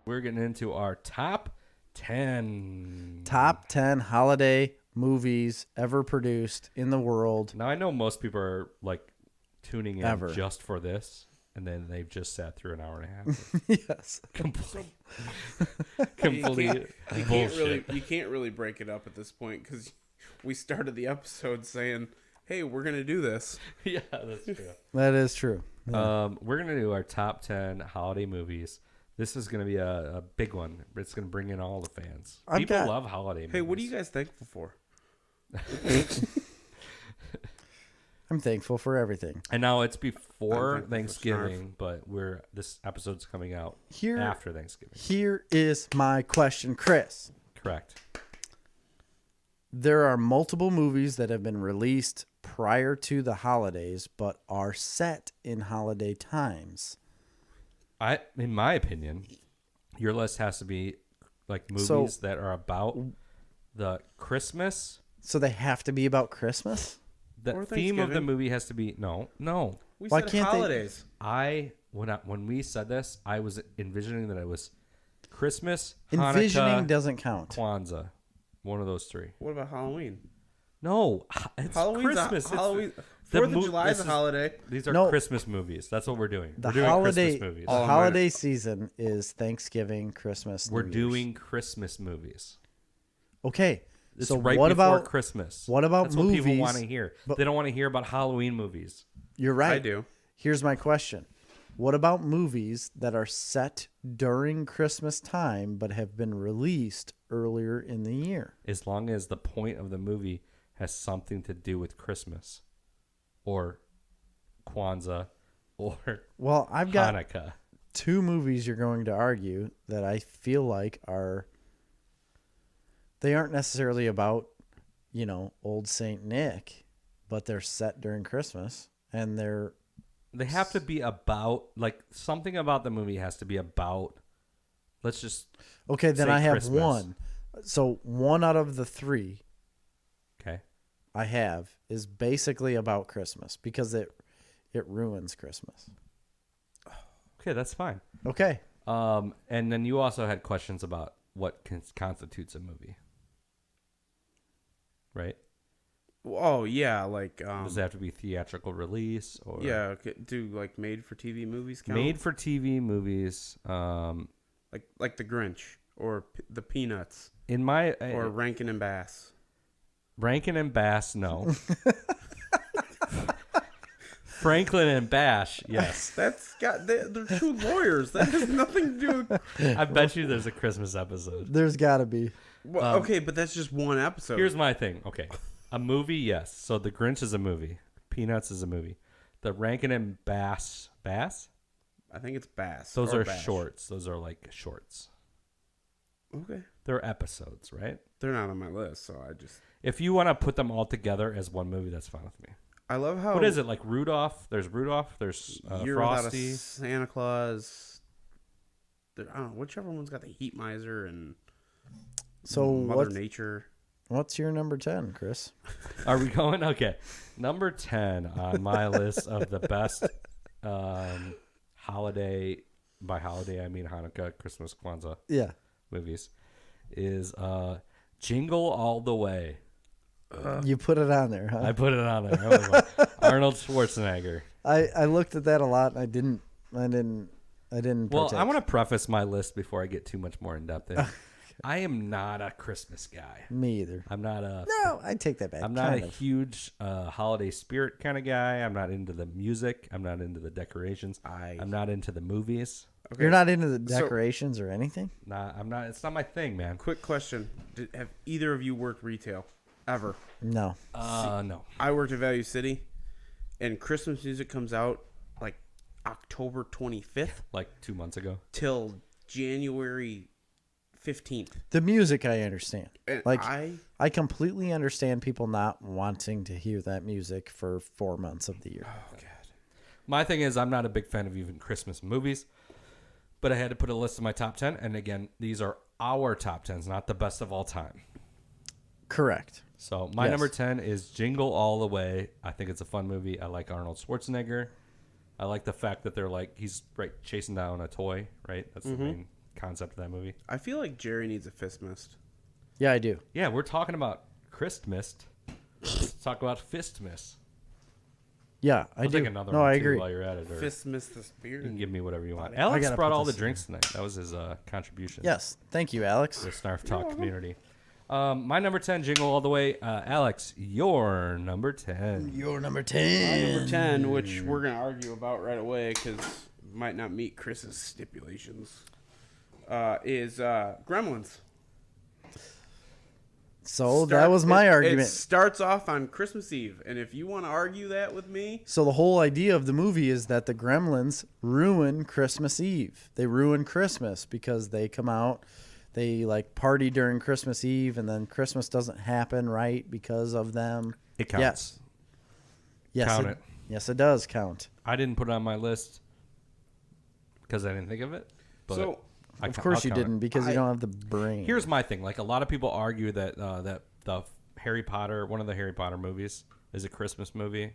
We're getting into our top 10. Top 10 holiday movies ever produced in the world. Now, I know most people are like tuning in Ever. just for this, and then they've just sat through an hour and a half. Yes. Complete You can't really break it up at this point because we started the episode saying, hey, we're going to do this. Yeah, that's true. That is true. Yeah. We're going to do our top 10 holiday movies. This is going to be a big one. It's going to bring in all the fans. People love holiday movies. Hey, what are you guys thankful for? I'm thankful for everything. And now it's before thankful for Thanksgiving, but this episode's coming out after Thanksgiving. Here is my question, Chris. Correct. There are multiple movies that have been released prior to the holidays, but are set in holiday times. In my opinion, your list has to be like movies that are about the Christmas. So they have to be about Christmas? The theme of the movie has to be no. We Why said can't holidays. When we said this, I was envisioning that it was Christmas, Envisioning Hanukkah, doesn't count. Kwanzaa, one of those three. What about Halloween? No, it's Halloween's Christmas. Halloween. 4th of July is a holiday. These are Christmas movies. That's what we're doing. The we're doing holiday, Christmas movies. the holiday season is Thanksgiving, Christmas, We're New doing Year's. Christmas movies. Okay. It's so right what before about Christmas. What about That's movies? what people want to hear. They don't want to hear about Halloween movies. You're right. I do. Here's my question. What about movies that are set during Christmas time but have been released earlier in the year? As long as the point of the movie has something to do with Christmas or Kwanzaa or I've got Hanukkah. two movies you're going to argue that I feel like they aren't necessarily about, old Saint Nick, but they're set during Christmas and They have to be about, like, something about the movie has to be about, let's just okay, then say I have Christmas. one. So one out of the three Okay. I have is basically about Christmas because it ruins Christmas. Okay, that's fine. Okay. And then you also had questions about what constitutes a movie. Right? Oh, yeah. Like, Does it have to be theatrical release? Or yeah. Do, like, made-for-TV movies count? Made-for-TV movies. Like The Grinch or The Peanuts. Or Rankin and Bass. Rankin and Bass, no. Franklin and Bash, yes. They're two lawyers. That has nothing to do with... I bet you there's a Christmas episode. There's got to be. Well, okay, but that's just one episode. Here's my thing. Okay. A movie, yes. So The Grinch is a movie. Peanuts is a movie. The Rankin and Bass? I think it's Bass. Those or are Bash. shorts. Those are like shorts. Okay. They're episodes, right? They're not on my list, so I just... If you want to put them all together as one movie, that's fine with me. I love how... What is it? Like Rudolph? There's Rudolph. There's Year Frosty. Without a Santa Claus. I don't know. Whichever one's got the Heat Miser and Mother Nature. What's your number 10, Chris? Are we going? Okay. Number 10 on my list of the best holiday, by holiday I mean Hanukkah, Christmas, Kwanzaa movies, is Jingle All the Way. You put it on there, huh? I put it on there. I was like, Arnold Schwarzenegger. I looked at that a lot and I didn't Well, partake. I want to preface my list before I get too much more in depth. I am not a Christmas guy. Me either. I'm not a... No, I take that back. I'm not a huge holiday spirit kind of guy. I'm not into the music. I'm not into the decorations. I'm not into the movies. Okay. You're not into the decorations or anything? Nah, I'm not. It's not my thing, man. Quick question. Have either of you worked retail? Ever? No. No. I worked at Value City, and Christmas music comes out like October 25th. Like 2 months ago. Till January 15th. The music I understand. And like I completely understand people not wanting to hear that music for 4 months of the year. Oh God. My thing is I'm not a big fan of even Christmas movies, but I had to put a list of my top 10, and again, these are our top 10s, not the best of all time. Correct. So my number 10 is Jingle All the Way. I think it's a fun movie. I like Arnold Schwarzenegger. I like the fact that they're like he's chasing down a toy, right? That's the main concept of that movie. I feel like Jerry needs a fist mist. Yeah, I do. Yeah, we're talking about Christmas. Let's talk about Fistmas. Yeah, I I'll do. take another no, one I too agree. while you're at it. Or Fist mist this beer. you can give me whatever you want. I Alex gotta brought put all the this drinks tonight. That was his contribution. Yes, thank you, Alex. To the Snarf Talk community. My number 10 jingle all the way. Alex, your number 10. You're number My 10. number 10, which we're going to argue about right away because it might not meet Chris's stipulations, is Gremlins. So that was my argument. It starts off on Christmas Eve, and if you want to argue that with me, So the whole idea of the movie is that the Gremlins ruin Christmas Eve. They ruin Christmas because they come out, they like party during Christmas Eve, and then Christmas doesn't happen right because of them. It counts. Yes, Count it. Yes, it does count. I didn't put it on my list because I didn't think of it. But so Of course you I'll count it. didn't because you don't have the brain. Here's my thing. Like, a lot of people argue that that the Harry Potter, one of the Harry Potter movies, is a Christmas movie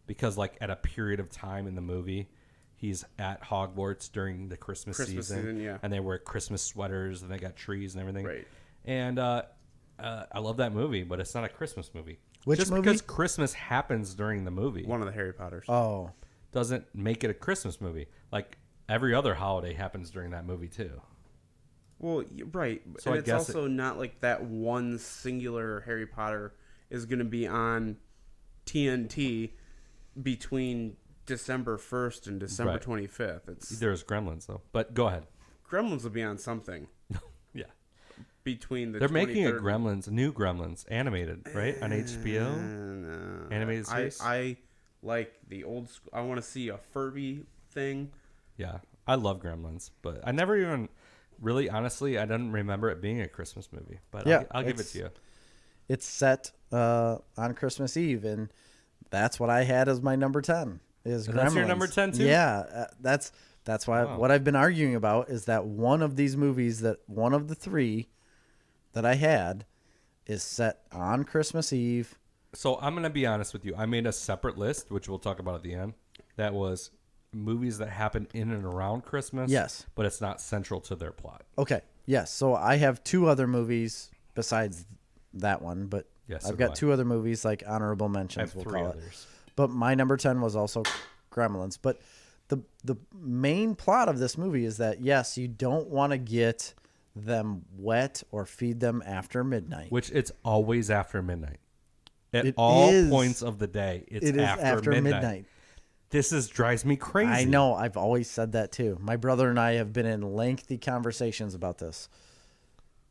because, like, at a period of time in the movie, he's at Hogwarts during the Christmas season, yeah. and they wear Christmas sweaters and they got trees and everything. Right. And I love that movie, but it's not a Christmas movie. Which Just movie? because Christmas happens during the movie one of the Harry Potters. Oh, doesn't make it a Christmas movie. Like, every other holiday happens during that movie too. Well, right. So and I it's guess also not like that one singular Harry Potter is going to be on TNT between December 1st and December Right. 25th. It's There's Gremlins though, but go ahead. Gremlins will be on something Yeah, between the they're making a 23rd new Gremlins animated, right, on HBO. No. Animated series? I like the old school. I want to see a Furby thing. Yeah, I love Gremlins, but I never even really, honestly, I don't remember it being a Christmas movie. But Yeah, I'll give it it's- to you. it's set on Christmas Eve, and that's what I had as my number 10. Is And that's your Gremlins. number 10 too? Yeah, that's why Wow. what I've been arguing about is that one of these movies, that one of the three that I had, is set on Christmas Eve. So I'm gonna be honest with you. I made a separate list, which we'll talk about at the end. That was movies that happen in and around Christmas. Yes. but it's not central to their plot. Okay, yes. So I have two other movies besides that one, but Yes, so I've do got I. two other movies, like honorable I mentions, have we'll three call it. others. But my number 10 was also Gremlins. But the main plot of this movie is that, yes, you don't want to get them wet or feed them after midnight. Which it's always after midnight. At It all is. points of the day, it's It is after midnight. This drives me crazy. I know. I've always said that too. My brother and I have been in lengthy conversations about this.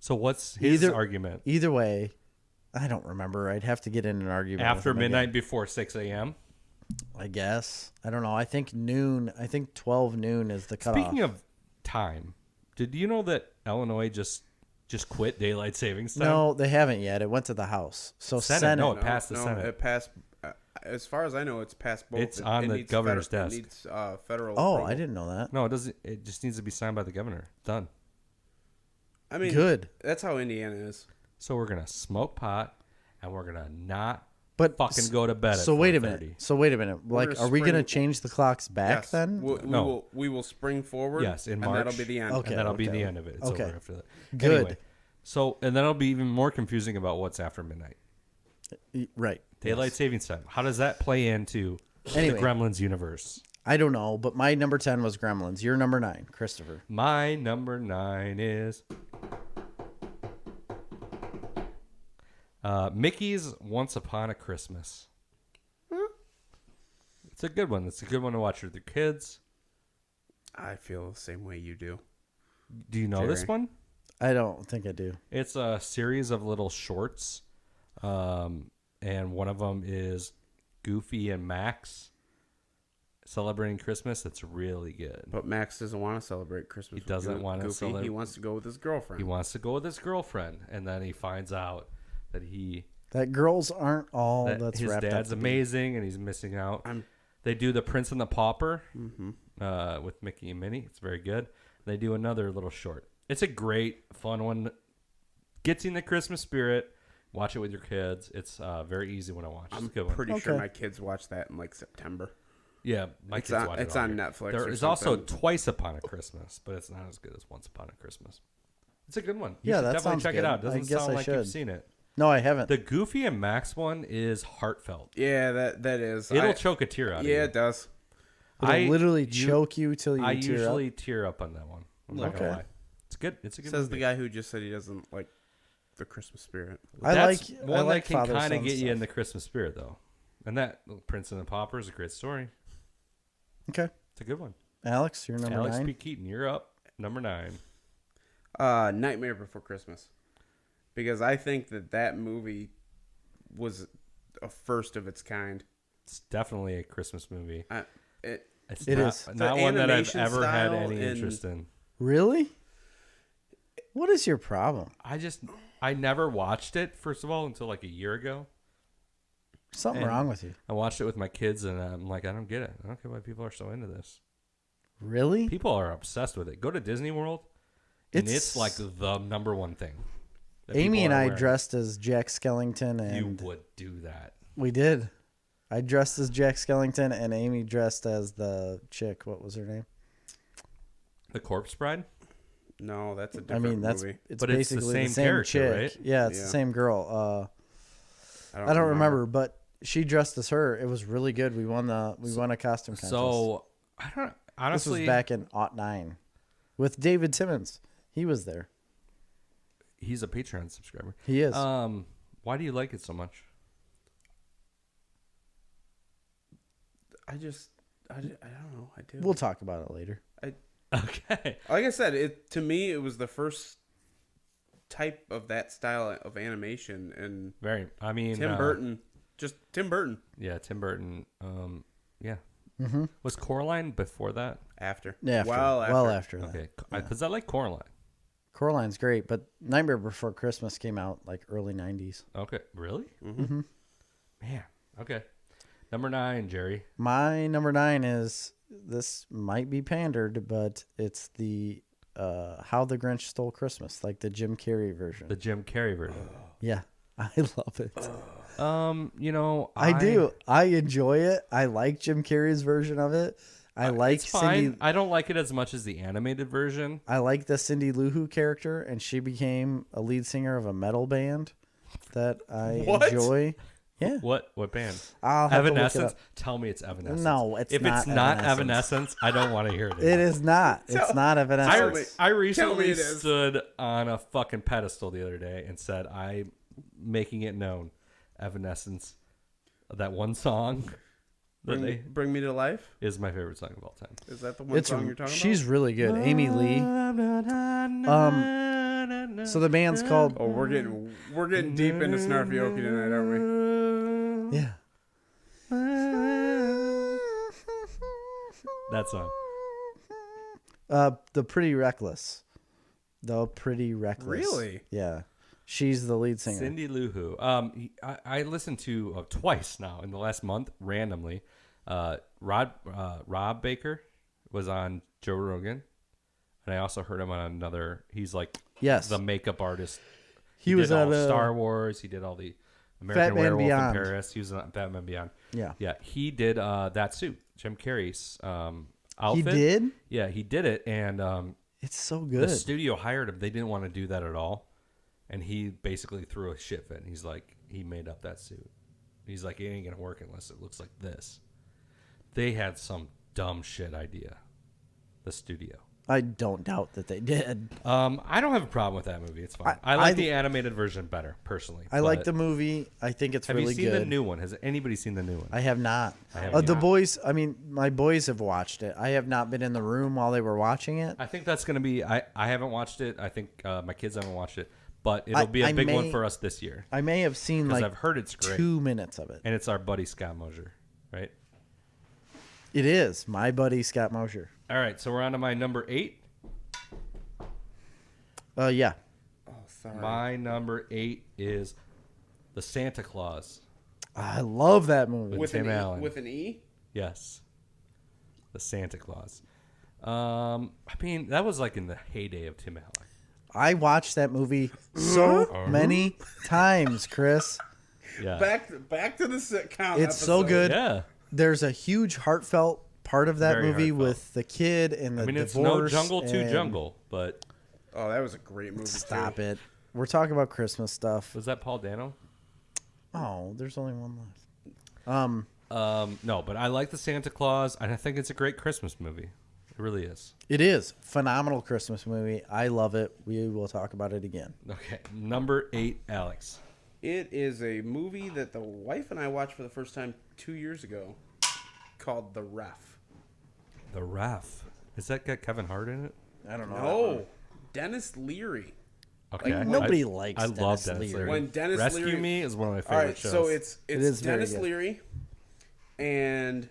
So what's his argument? Either way, I don't remember. I'd have to get in an argument. After with him again. midnight, before 6 a.m.? I guess. I don't know. I think noon. I think 12 noon is the cutoff. Speaking of time, did you know that Illinois just quit daylight savings time? No, they haven't yet. It went to the House. So Senate, no, it passed the Senate. It passed. As far as I know, it's passed both. It's on the needs governor's It desk. needs federal. Oh, approval. I didn't know that. No, it doesn't. It just needs to be signed by the governor. Done. I mean, Good. That's how Indiana is. So we're gonna smoke pot, and we're gonna not But fucking go to bed. So at wait a 4:30. minute. So wait a minute. Like, gonna are we going to spring- change the clocks back Yes. then? No. We will spring forward. Yes, in and March. that'll be the end. Okay. And that'll be the end of it. It's Okay. over after that. Good. Anyway, so and then it'll be even more confusing about what's after midnight. Right. Daylight Yes. savings time. How does that play into Anyway. the Gremlins universe? I don't know, but my number 10 was Gremlins. Your number 9, Christopher. My number 9 is Mickey's Once Upon a Christmas. It's a good one. It's a good one to watch with your kids. I feel the same way you do. Do you know this Jerry. one? I don't think I do. It's a series of little shorts, and one of them is Goofy and Max celebrating Christmas. It's really good. But Max doesn't want to celebrate Christmas. He doesn't want to Goofy. celebrate. He wants to go with his girlfriend. He wants to go with his girlfriend, and then he finds out that That girls aren't all that that's his wrapped up. dad's to be. amazing, and he's missing out. I'm- They do the Prince and the Pauper Mm-hmm. with Mickey and Minnie. It's very good. They do another little short. It's a great, fun one. Gets you in the Christmas spirit. Watch it with your kids. It's very easy one to watch. It's I'm a good one. pretty sure Okay. my kids watch that in like September. Yeah, my It's kids on- watch it's it all on year. Netflix There or is also something. Twice Upon a Christmas, but it's not as good as Once Upon a Christmas. It's a good one. You Yeah, should that definitely sounds check good. it out. I Doesn't guess sound I like should. you've seen it. No, I haven't. The Goofy and Max one is heartfelt. Yeah, that is. It'll choke a tear out of you. Yeah, it does. It'll literally choke you till you I tear usually up. tear up on that one. I'm not Okay. gonna lie. It's good. It's a good Says movie. the guy who just said he doesn't like the Christmas spirit. That's I one like that can kind father-son of get you stuff. in the Christmas spirit, though. And that Prince and the Pauper is a great story. Okay, It's a good one. Alex, you're number Alex 9. P. Keaton, you're up. Number 9. Nightmare Before Christmas, because I think that movie was a first of its kind. It's definitely a Christmas movie. It's It not, is. not The one that I've animation ever had style any and- interest in. Really? What is your problem? I never watched it, first of all, until like a year ago. Something And- wrong with you. I watched it with my kids, and I'm like, I don't get it. I don't get why people are so into this. Really? People are obsessed with it. Go to Disney World, and it's like the number one thing. that Amy people and are I wearing. dressed as Jack Skellington, You and would do that. we did. I dressed as Jack Skellington, and Amy dressed as the chick. What was her name? The Corpse Bride? No, that's a I different mean, that's movie. it's But it's the basically same the same character, chick. right? Yeah, it's Yeah. the same girl. I don't remember, but she dressed as her. It was really good. We won a costume contest. So, I don't honestly. This was back in '09 with David Timmons. He was there. He's a Patreon subscriber. He is. Why do you like it so much? I don't know. I do. We'll talk about it later. Okay. Like I said, to me it was the first type of that style of animation, and I mean, Tim Burton. Yeah, Tim Burton. Yeah. Mm-hmm. Was Coraline before that? After. Yeah, well after that. Okay. Because I like Coraline. Coraline's great, but Nightmare Before Christmas came out like early '90s. Okay. Really? Mm-hmm. Man. Okay. Number 9, Jerry. My number 9 is, this might be pandered, but it's the How the Grinch Stole Christmas, like the Jim Carrey version. The Jim Carrey version. Yeah, I love it. I do. I enjoy it. I like Jim Carrey's version of it. I like it's fine. Cindy. I don't like it as much as the animated version. I like the Cindy Lou Who character, and she became a lead singer of a metal band that I What? enjoy. Yeah. What band? I'll have to look it Evanescence? up. Tell me it's Evanescence. No, it's if not it's not Evanescence. Evanescence, I don't want to hear it. It is not. It's not Evanescence. I Tell me recently it is. stood on a fucking pedestal the other day and said, I'm making it known. Evanescence, that one song that Bring Me to Life. is my favorite song of all time. Is that the one song you're talking She's really good. Amy Lee. So the band's called. about? Oh, we're getting deep into Snarfioki tonight, aren't we? Yeah. That song. The Pretty Reckless. The Pretty Reckless. Really? Yeah. She's the lead singer. Cindy Lou Who. I listened to twice now in the last month randomly. Rob Baker was on Joe Rogan, and I also heard him on another. He's like Yes. the makeup artist. He was did all at Star Wars. He did all the American Batman Werewolf Beyond. in Paris. He was on Batman Beyond. Yeah. Yeah, he did that suit, Jim Carrey's outfit. He did? Yeah, he did it, and It's so the good. studio hired him. They didn't want to do that at all, and he basically threw a shit fit. He's like, he made up that suit. He's like, it ain't gonna work unless it looks like this. They had some dumb shit idea. The studio. I don't doubt that they did. I don't have a problem with that movie. It's fine. I like the animated version better, personally. I like but the movie. I think it's Have really you seen good. the new one? Has anybody seen the new one? I have not. I have The not. boys, I mean, my boys have watched it. I have not been in the room while they were watching it. I think that's going to be. I haven't watched it. I think my kids haven't watched it, but it'll be a big one for us this year. I may have seen Because like I've heard it's great. 2 minutes of it. And it's our buddy Scott Mosier, right? It is my buddy Scott Mosier. All right, so we're on to my number 8. Yeah. Oh, sorry. My number 8 is The Santa Claus. I love that movie. with Tim an Allen. with an E. Yes. The Santa Claus. I mean, that was like in the heyday of Tim Allen. I watched that movie so many times, Chris. Yeah. Back to the sitcom. It's so episode. good. Yeah. there's a huge heartfelt part of that Very movie heartfelt. with the kid and the I mean, it's divorce. no Jungle to and- Jungle, but Oh, that was a great movie. Stop it. We're talking about Christmas stuff. was that Paul Dano? Oh, there's only one left. No, but I like the Santa Claus, and I think it's a great Christmas movie. It really is. It is phenomenal Christmas movie. I love it. We will talk about it again. Okay, number 8, Alex. It is a movie that the wife and I watched for the first time 2 years ago, called The Ref. The Ref. Is that got Kevin Hart in it? I don't know. No, Dennis Leary. Okay. Like, nobody likes I Dennis love Dennis Leary. Leary. When Dennis Rescue Leary- Me is one of my All favorite right, shows. so it's is very Dennis good. Leary, and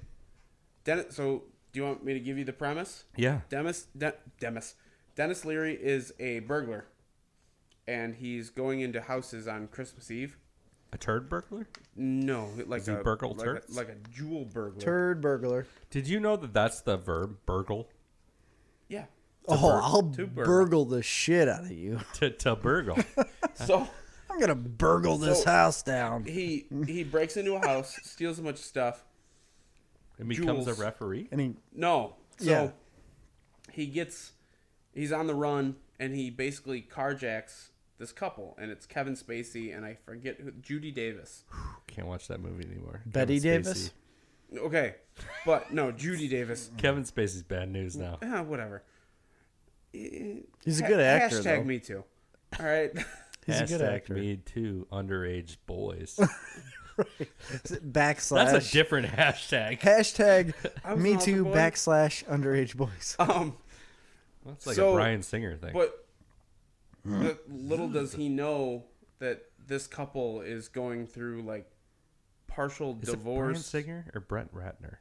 Dennis. So do you want me to give you the premise? yeah. Dennis Leary is a burglar, and he's going into houses on Christmas Eve. A turd burglar? No, like Does he a burgle like turds? like a jewel burglar. Turd burglar. Did you know that that's the verb, burgle? Yeah. I'll to burgle. burgle the shit out of you. To burgle. So I'm gonna burgle this So- house down. he breaks into a house, steals a bunch of stuff. And becomes Jules. a referee? And he No. So Yeah. he's on the run, and he basically carjacks this couple, and it's Kevin Spacey and I forget who, Judy Davis. Can't watch that movie anymore. Betty Kevin Davis. Spacey. Okay, but no, Judy Davis. Kevin Spacey's bad news now. Whatever. He's a good actor, Hashtag though. me too. All right. He's a good Hashtag actor. me too, underage boys. Backslash. That's a different hashtag. Hashtag I was me an altar too boy. backslash underage boys. That's like So- a Bryan Singer thing. But little does he know that this couple is going through like partial Is it Bryan divorce. Singer or Brent Ratner?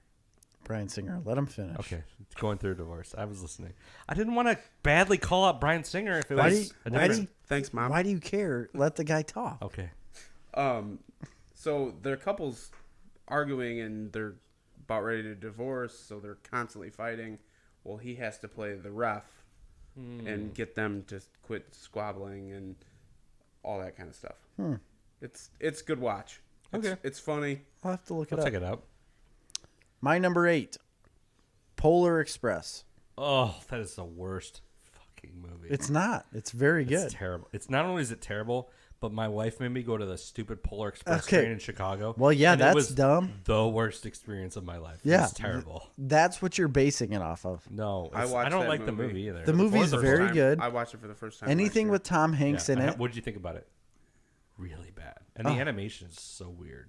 Bryan Singer, let him finish. Okay, going through a divorce. I was listening. I didn't want to badly call out Bryan Singer if it Why do was you- a why different. do you- Thanks, Mom. Why do you care? Let the guy talk. Okay. So their couple's arguing and they're about ready to divorce, so they're constantly fighting. Well, he has to play the ref and get them to quit squabbling and all that kind of stuff. It's good watch. Okay. It's funny. I'll have to look it I'll up. check it out. My number 8, Polar Express. Oh, that is the worst fucking movie. It's not. It's very good. It's terrible. It's not only is it terrible, but my wife made me go to the stupid Polar Express Okay. train in Chicago. Well, yeah, and it that's was dumb. The worst experience of my life. Yeah. It's terrible. That's what you're basing it off of. No, I it's- watched I don't that like the movie. movie either. The movie's For the very first time. good. I watched it for the first time. Anything last with Tom Hanks in it. What did you think about it? Really bad. And the animation is so weird.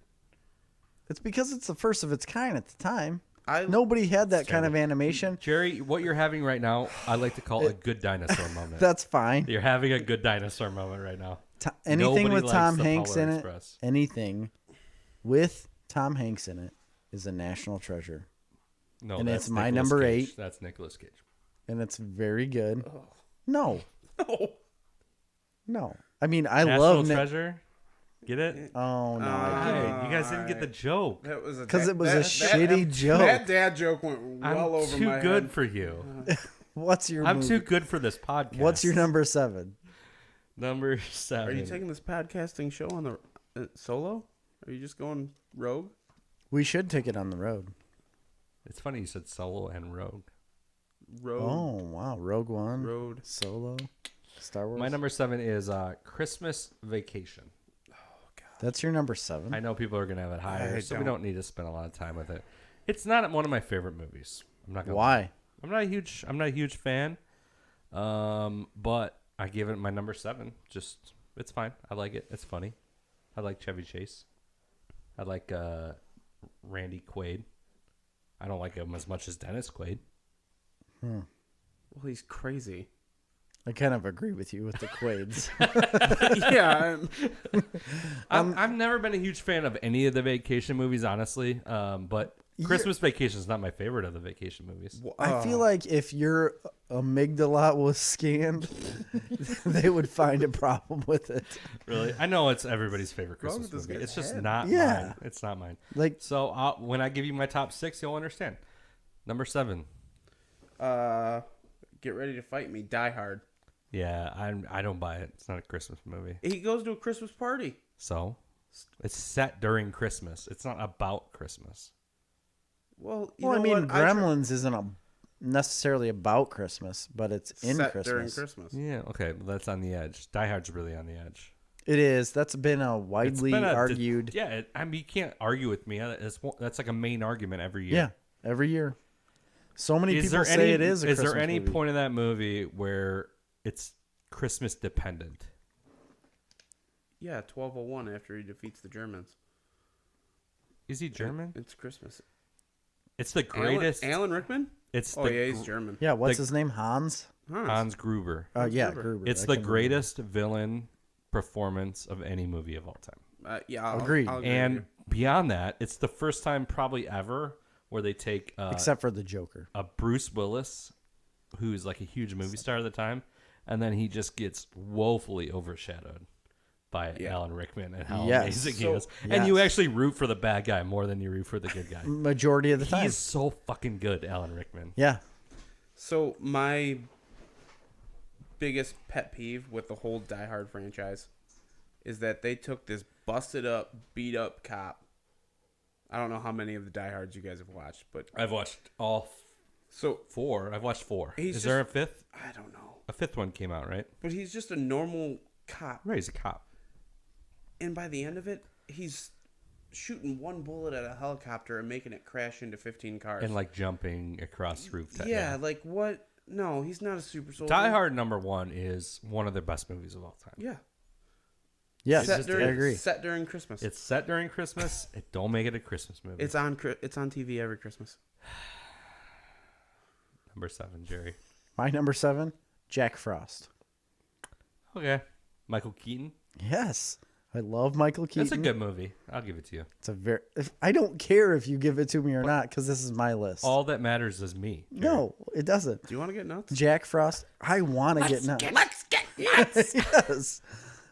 It's because it's the first of its kind at the time. I- Nobody had that kind of terrible. animation. Jerry, what you're having right now, I like to call a good dinosaur moment. That's fine. You're having a good dinosaur moment right now. Anything Nobody with likes Tom the Hanks Polar in Express. it, anything with Tom Hanks in it is a national treasure. No, And that's it's my Nicolas number Cage. 8. That's Nicolas Cage. And it's very good. No. No. No. I mean, I National love Treasure. Get it? Oh, no. Hey, you guys didn't get the joke. That was 'Cause it was a shitty joke. That dad joke went I'm well over too my good head. for you. What's your I'm movie? too good for this podcast. What's your number 7? Number 7. Are you taking this podcasting show on the solo? Are you just going rogue? We should take it on the road. It's funny you said Solo and Rogue. Rogue. Oh, wow. Rogue One. Road. Solo. Star Wars. My number 7 is Christmas Vacation. That's your number 7? I know people are gonna have it higher, I so we don't. don't need to spend a lot of time with it. It's not one of my favorite movies. I'm not gonna. Why? I'm not a huge fan. But I give it my number 7. Just it's fine. I like it. It's funny. I like Chevy Chase. I like Randy Quaid. I don't like him as much as Dennis Quaid. Well, he's crazy. I kind of agree with you with the Quaids. Yeah. I've never been a huge fan of any of the vacation movies, honestly. But Christmas Vacation is not my favorite of the vacation movies. I feel like if your amygdala was scanned, they would find a problem with it. Really, I know it's everybody's favorite Wrong Christmas with this movie. guy's It's just head. not Yeah. mine. It's not mine. Like, So when I give you my top 6, you'll understand. Number 7. Get ready to fight me. Die Hard. Yeah, I don't buy it. It's not a Christmas movie. He goes to a Christmas party. So it's set during Christmas. It's not about Christmas. Well, you Well, I know mean, what? Gremlins isn't necessarily about Christmas, but it's in set Christmas. during Christmas. Yeah, okay, well, that's on the edge. Die Hard's really on the edge. It is. That's been a It's widely been argued. I mean, you can't argue with me. That's like a main argument every year. Yeah, every year. So many Is people there say any, it is a Is Christmas there any movie. point in that movie where it's Christmas dependent? Yeah, 1201 after he defeats the Germans. Is he German? It's Christmas. It's the greatest. Alan Rickman? It's Oh, the yeah, he's German. Yeah, what's the- his name? Hans? Hans Gruber. Yeah, Gruber. Gruber. It's I the couldn't greatest villain performance of any movie of all time. Yeah, I'll Agreed. I'll agree And with beyond that, it's the first time probably ever where they take remember. Except for the Joker. a Bruce Willis, who's like a huge movie star at the time, and then he just gets woefully overshadowed by Alan Rickman and how Yes. amazing he So- is. And you Yes. actually root for the bad guy more than you root for the good guy. Majority of the time. He's so fucking good, Alan Rickman. Yeah. So my biggest pet peeve with the whole Die Hard franchise is that they took this busted up, beat up cop. I don't know how many of the Die Hards you guys have watched, but I've watched all so four. I've watched four. He's Is there a fifth? I don't know. A fifth one came out, right? But he's just a normal cop. Right, he's a cop. And by the end of it, he's shooting one bullet at a helicopter and making it crash into 15 cars. And like jumping across roof. yeah, like what? No, he's not a super soldier. Die Hard #1 is one of the best movies of all time. Yeah. Yes, It's I agree. Set during Christmas. It's set during Christmas. It don't make it a Christmas movie. It's on TV every Christmas. Number 7, Jerry. My number 7, Jack Frost. Okay. Michael Keaton. Yes. I love Michael Keaton. That's a good movie. I'll give it to you. It's a very. I don't care if you give it to me or not because this is my list. All that matters is me. Jerry. No, it doesn't. Do you want to get nuts? Jack Frost. I want to get nuts. Let's get nuts. Yes.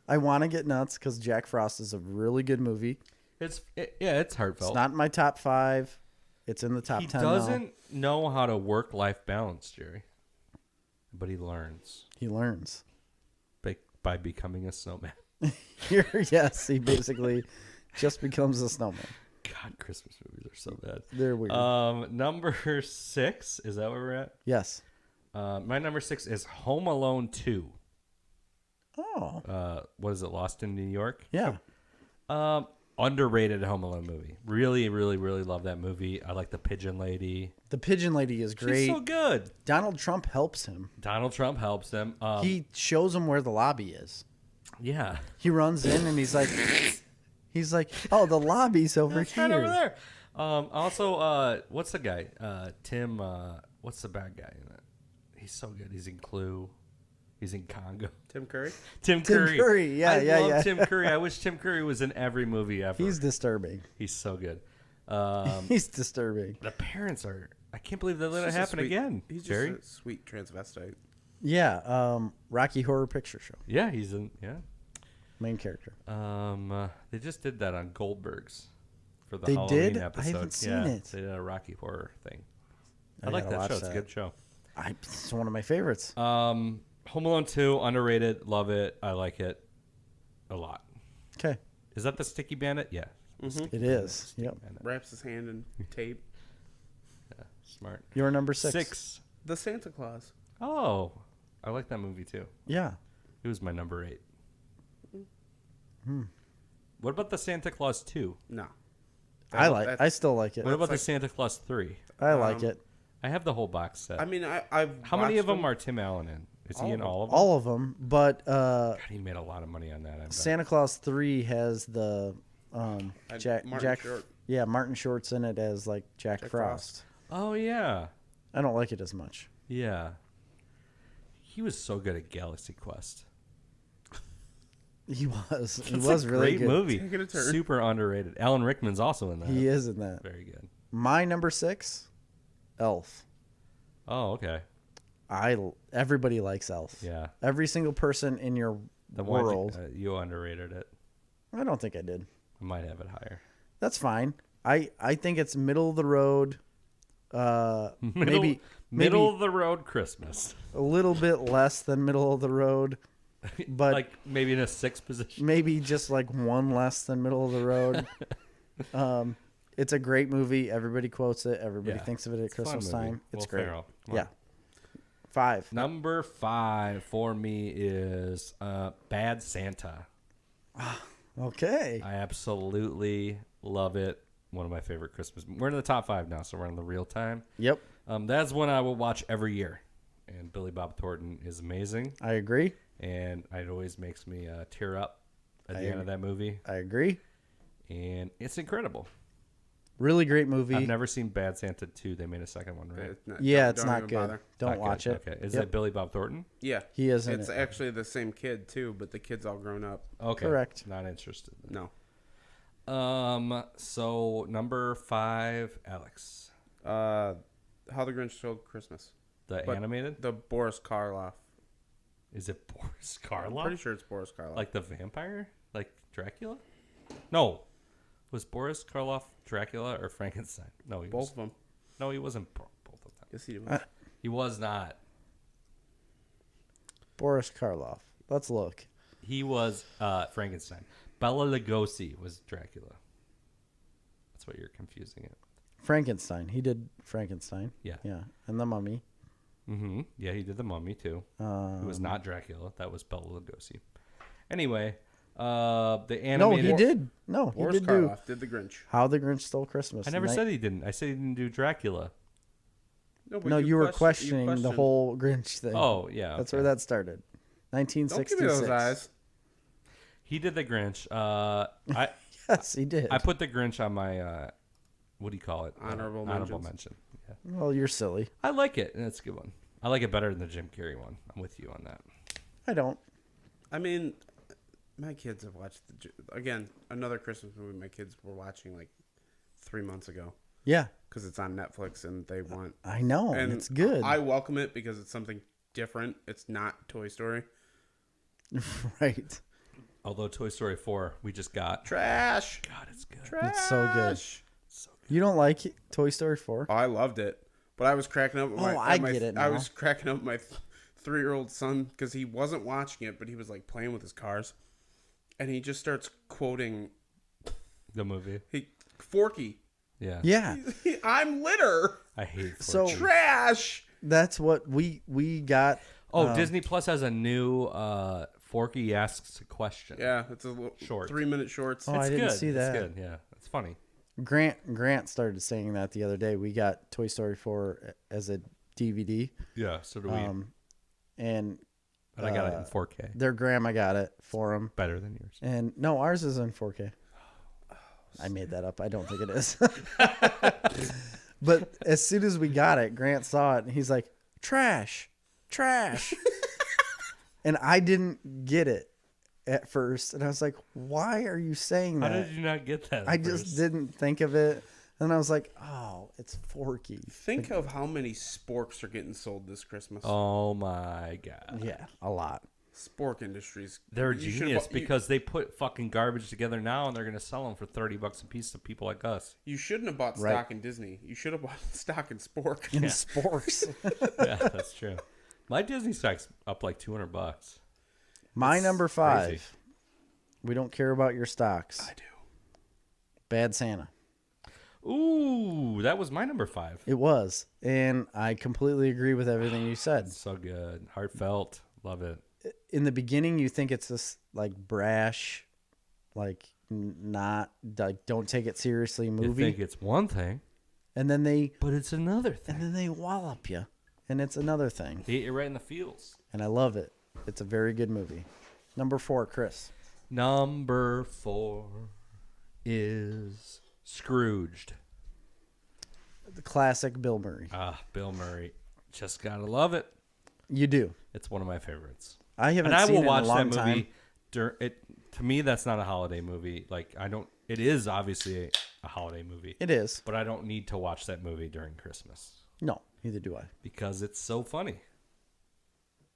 I want to get nuts because Jack Frost is a really good movie. It's heartfelt. It's not in my top 5. It's in the top He 10. doesn't know how to work-life balance, Jerry. But he learns He learns. by becoming a snowman. Yes, he basically just becomes a snowman. God, Christmas movies are so bad. They're weird. Number 6, is that where we're at? Yes. My number 6 is Home Alone 2. Oh. What is it, Lost in New York? Yeah. Underrated Home Alone movie. Really, really, really love that movie. I like the Pigeon Lady. The Pigeon Lady is great. She's so good. Donald Trump helps him. Donald Trump helps him. He shows him where the lobby is. Yeah. He runs in and he's like, oh, the lobby's over It's here. right over there. Also, what's the guy? Tim. What's the bad guy in it? He's so good. He's in Clue. He's in Congo. Tim Curry. Tim Curry. Curry, yeah, I yeah, love yeah. Tim Curry. I wish Tim Curry was in every movie ever. He's disturbing. He's so good. He's disturbing. The parents are. I can't believe they let it Just a happen sweet- again. He's just Jerry. a sweet transvestite. Yeah. Rocky Horror Picture Show. Yeah, he's in. Yeah. Main character. They just did that on Goldberg's for the They Halloween did? I episode. haven't seen yeah, it. They did a Rocky Horror thing. I I like gotta that watch show. It's a that. good show. It's one of my favorites. Home Alone 2, underrated. Love it. I like it a lot. Okay. Is that the Sticky Bandit? Yeah. It is. Yep. Bandit. Wraps his hand in tape. Yeah, smart. Your number 6. 6. The Santa Claus. Oh, I like that movie too. Yeah. It was my number 8. What about the Santa Claus 2? No. I still like it. What about the like- Santa Claus 3? I like it. I have the whole box set. I mean, I've How many of watched them are Tim Allen in? Is he in All all of them? All of them, but God, he made a lot of money on that. I bet. Santa Claus 3 has the Jack Martin Jack Short. Yeah, Martin Short's in it as like Jack Jack Frost. Oh yeah, I don't like it as much. yeah. He was so good at Galaxy Quest. He was. He It's was a really great good. movie. Taking a turn. Super underrated. Alan Rickman's also in that. He is in that. Very good. My number 6, Elf. Oh, okay. Everybody likes Elf. Yeah. Every single person in your The world. one you underrated it. I don't think I did. I might have it higher. That's fine. I think it's middle of the road. Maybe middle of the road Christmas. a little bit less than middle of the road, but like maybe in a 6th position. maybe just like one less than middle of the road. It's a great movie. Everybody quotes it. Everybody Yeah. thinks of it at It's a fun Christmas movie. time. It's Will great. Ferrell. Come Yeah. on. 5. Number 5 for me is Bad Santa. Okay. I absolutely love it. One of my favorite Christmas. We're in the top 5 now, so we're in the real time. Yep. That's one I will watch every year. And Billy Bob Thornton is amazing. I agree. And it always makes me tear up at the end of that movie. I agree. And it's incredible. Really great movie. I've never seen Bad Santa 2. They made a second one, right? It's don't not even good. bother. Don't Not watch good. it. Okay. Is Yep. that Billy Bob Thornton? Yeah. He is in It's it. actually the same kid, too, but the kid's all grown up. Okay. Correct. Not interested. No. So number 5, Alex. How the Grinch Stole Christmas. The But animated? The Boris Karloff. Is it Boris I'm Karloff? pretty sure it's Boris Karloff. Like the vampire? Like Dracula? No. Was Boris Karloff Dracula or Frankenstein? No, he both was. of them. No, he wasn't both of them. Yes, he was. He was not. Boris Karloff. Let's look. He was Frankenstein. Bela Lugosi was Dracula. That's what you're confusing it. Frankenstein. He did Frankenstein. Yeah. Yeah. And the Mummy. Mm-hmm. Yeah, he did the Mummy too. It was not Dracula. That was Bela Lugosi. Anyway, the animated. No, he did. No, he Boris did do Karloff did the Grinch. How the Grinch Stole Christmas. I never said he didn't. I said he didn't do Dracula. But No, you were questioning the questioned- whole Grinch thing. Oh, yeah. That's okay. where that started. Don't give 1966. me those eyes. He did the Grinch. I Yes, he did. I put the Grinch on my what do you call it? Honorable mention. Yeah. Well, you're silly. I like it, and it's a good one. I like it better than the Jim Carrey one. I'm with you on that. I don't. I mean, my kids have watched again another Christmas movie. My kids were watching like 3 months ago Yeah, because it's on Netflix and they want. I know. And it's good. I welcome it because it's something different. It's not Toy Story. Right. Although Toy Story 4, we just got. Trash. God, it's good. Trash. It's so good. So good. You don't like Toy Story 4? Oh, I loved it, but I was cracking up. With I get it I now. was cracking up with my 3-year-old son because he wasn't watching it, but he was like playing with his cars, and he just starts quoting The movie. Forky. Yeah. Yeah. I'm litter. I hate So- Forky. Trash. That's what we got. Oh, Disney Plus has a new Forky Asks a Question. Yeah, it's a little Short. 3-minute shorts. Oh, It's I didn't good. see that. It's good. Yeah. It's funny. Grant started saying that the other day. We got Toy Story 4 as a DVD. Yeah. So do we. And But I got it in 4K. their grandma got it for him. Better than yours. And no, ours is in 4K. I made that up. I don't think it is. But as soon as we got it, Grant saw it and he's like, trash. And I didn't get it at first. And I was like, why are you saying How that? did you not get that? I at just first? didn't think of it. And I was like, oh, it's Forky. Think of how many sporks are getting sold this Christmas. Oh my god. Yeah, a lot. Spork Industries. They're You should've genius bought- you- because they put fucking garbage together now and they're gonna sell them for $30 a piece to people like us. You shouldn't have bought Right. stock in Disney. You should have bought stock in Spork. In sports. Yeah, that's true. My Disney stock's up like $200. My It's number 5. crazy. We don't care about your stocks. I do. Bad Santa. Ooh, that was my number 5. It was. And I completely agree with everything you said. So good, heartfelt, love it. In the beginning, you think it's this like brash, like not like don't take it seriously You movie, think it's one thing, and then they but it's another thing. wallop you, and it's another thing. They hit you right in the feels. And I love it. It's a very good movie. Number 4, Chris. Number 4 is Scrooged. The classic Bill Murray. Bill Murray. Just gotta love it. You do. It's one of my favorites. I haven't And I seen will it watch in a long that movie. time. To me, that's not a holiday movie. Like I don't. It is obviously a holiday movie, It is. but I don't need to watch that movie during Christmas No, neither do I. because it's so funny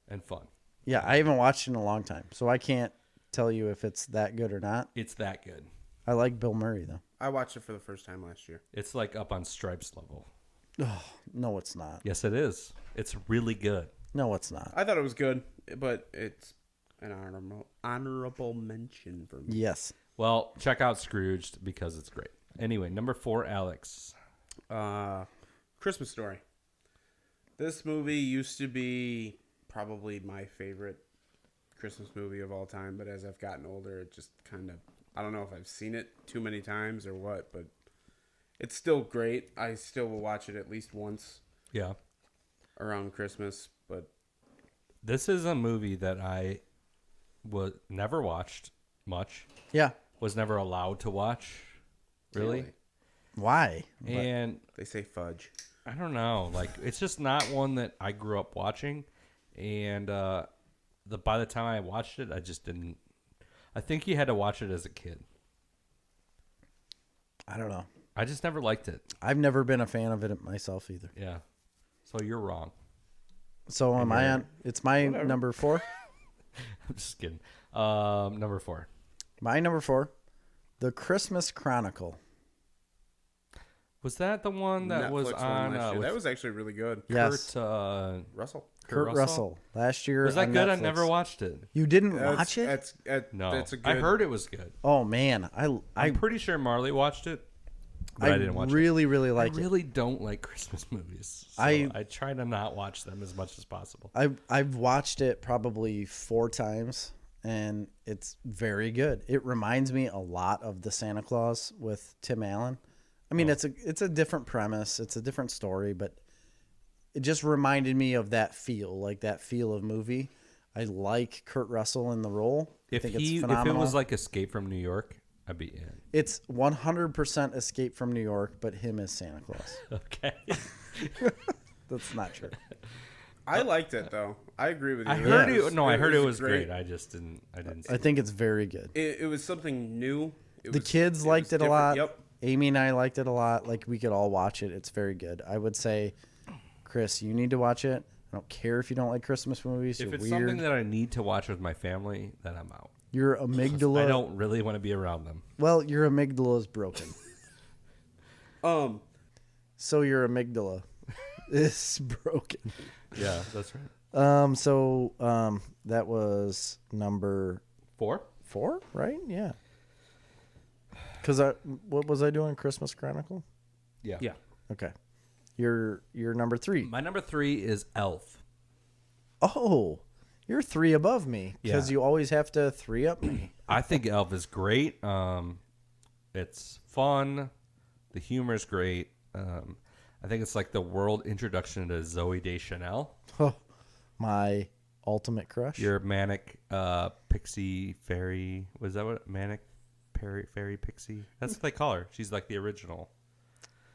and fun. Yeah, I haven't watched it in a long time, so I can't tell you if it's that good or not. It's that good. I like Bill Murray though. I watched it for the first time last year. It's like up on Stripes level. No, it's not. Yes, it is. It's really good. No, it's not. I thought it was good, but it's an honorable mention for me. Yes. Well, check out Scrooged because it's great. Anyway, number 4, Alex. Christmas Story. This movie used to be probably my favorite Christmas movie of all time, but as I've gotten older, it just kind of, I don't know if I've seen it too many times or what, but it's still great. I still will watch it at least once. Yeah. Around Christmas, but this is a movie that I was never watched much. Yeah. Was never allowed to watch. Really? Why? And they say fudge. I don't know. Like, it's just not one that I grew up watching. And by the time I watched it, I just didn't. I think you had to watch it as a kid. I don't know. I just never liked it. I've never been a fan of it myself either. Yeah. So you're wrong. So am I on? It's my Whatever. number 4. I'm just kidding. Number 4. My number 4, The Christmas Chronicle. Was that the one that was Netflix on? one last year. With That was actually really good. Yes. Kurt, Russell. Kurt Russell. Last year. Was that on good? I Netflix. never watched it. You didn't watch it? No. That's a good. I heard it was good. Oh man, I'm pretty sure Marley watched it, but I didn't watch it. really like I it. really don't like Christmas movies. So I try to not watch them as much as possible. I've watched it probably 4 times, and it's very good. It reminds me a lot of the Santa Claus with Tim Allen. I mean, it's a different premise, it's a different story, but it just reminded me of that feel, like that feel of movie. I like Kurt Russell in the role. I think it's phenomenal. If it was like Escape from New York, I'd be in. It's 100% Escape from New York, but him as Santa Claus. Okay. That's not true. I liked it though. I agree with you. I heard It was- I heard it was great. great. I just didn't. I didn't. See I think it's very good. It was something new. The kids liked it a different. lot. Yep. Amy and I liked it a lot. Like, we could all watch it. It's very good. I would say, Chris, you need to watch it. I don't care if you don't like Christmas movies. If You're it's weird. something that I need to watch with my family, then I'm out. Your amygdala. I don't really want to be around them. Well, your amygdala is broken. So your amygdala is broken. Yeah, that's right. So that was number 4? 4, right? Yeah. Because what was I doing? Christmas Chronicle? Yeah. Yeah. Okay. You're number 3. My number 3 is Elf. Oh, you're 3 above me because Yeah. you always have to 3 up me. I think Elf is great. It's fun. The humor is great. I think it's like the world introduction to Zooey Deschanel. Oh, my ultimate crush. Your manic pixie fairy. Was that what manic fairy pixie? That's what they call her. She's like the original.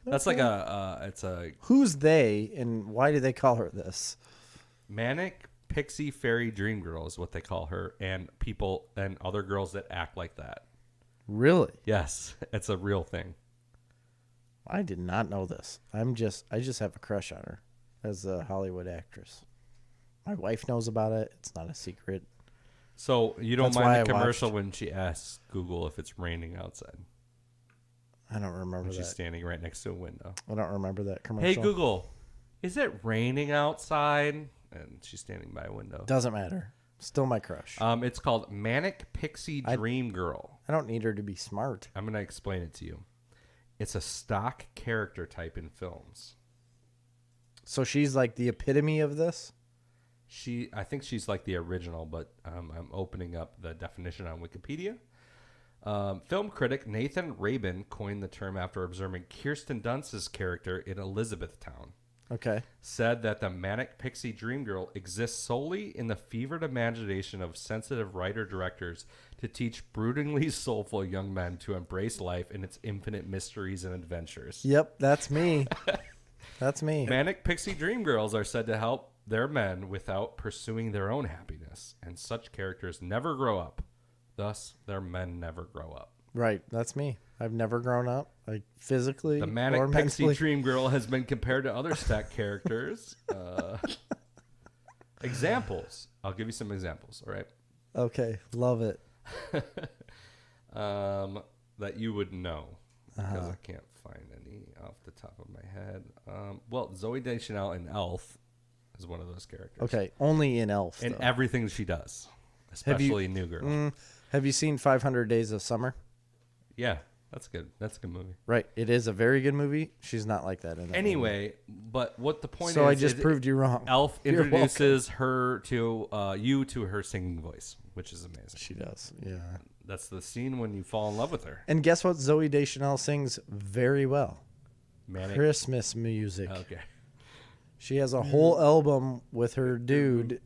That's like it's a Who's they and why do they call her this? manic pixie fairy dream girl is what they call her, and people and other girls that act like that. Really? Yes, it's a real thing. I did not know this. I just have a crush on her as a Hollywood actress. My wife knows about it. It's not a secret. So you don't That's why mind the I commercial watched. when she asks Google if it's raining outside? I don't remember When she's that. standing right next to a window. I don't remember that commercial. Hey Google, is it raining outside? And she's standing by a window. Doesn't matter. Still my crush. It's called Manic Pixie Dream Girl. I don't need her to be smart. I'm gonna explain it to you. It's a stock character type in films. So she's like the epitome of this? I think she's like the original, but I'm opening up the definition on Wikipedia. Film critic Nathan Rabin coined the term after observing Kirsten Dunst's character in Elizabethtown. Okay. Said that the manic pixie dream girl exists solely in the fevered imagination of sensitive writer-directors to teach broodingly soulful young men to embrace life in its infinite mysteries and adventures. Yep, that's me. That's me. Manic pixie dream girls are said to help their men without pursuing their own happiness, and such characters never grow up. Thus, their men never grow up. Right, that's me. I've never grown up, like physically The or manic pixie mentally. dream girl has been compared to other stack characters. Examples. I'll give you some examples, all right? Okay, love it. That you would know, because I can't find any off the top of my head. Well, Zooey Deschanel in Elf is one of those characters. Okay, only in Elf. And though. everything she does, especially New Girl. Have you seen 500 Days of Summer? Yeah, That's good. That's a good movie. Right. It is a very good movie. She's not like that in that Anyway, but what the point is... So I just is proved you wrong. Elf You're introduces her to you to her singing voice, which is amazing. She does. Yeah. That's the scene when you fall in love with her. And guess what? Zoe Deschanel sings very well. Manic. Christmas music. Okay. She has a whole album with her dude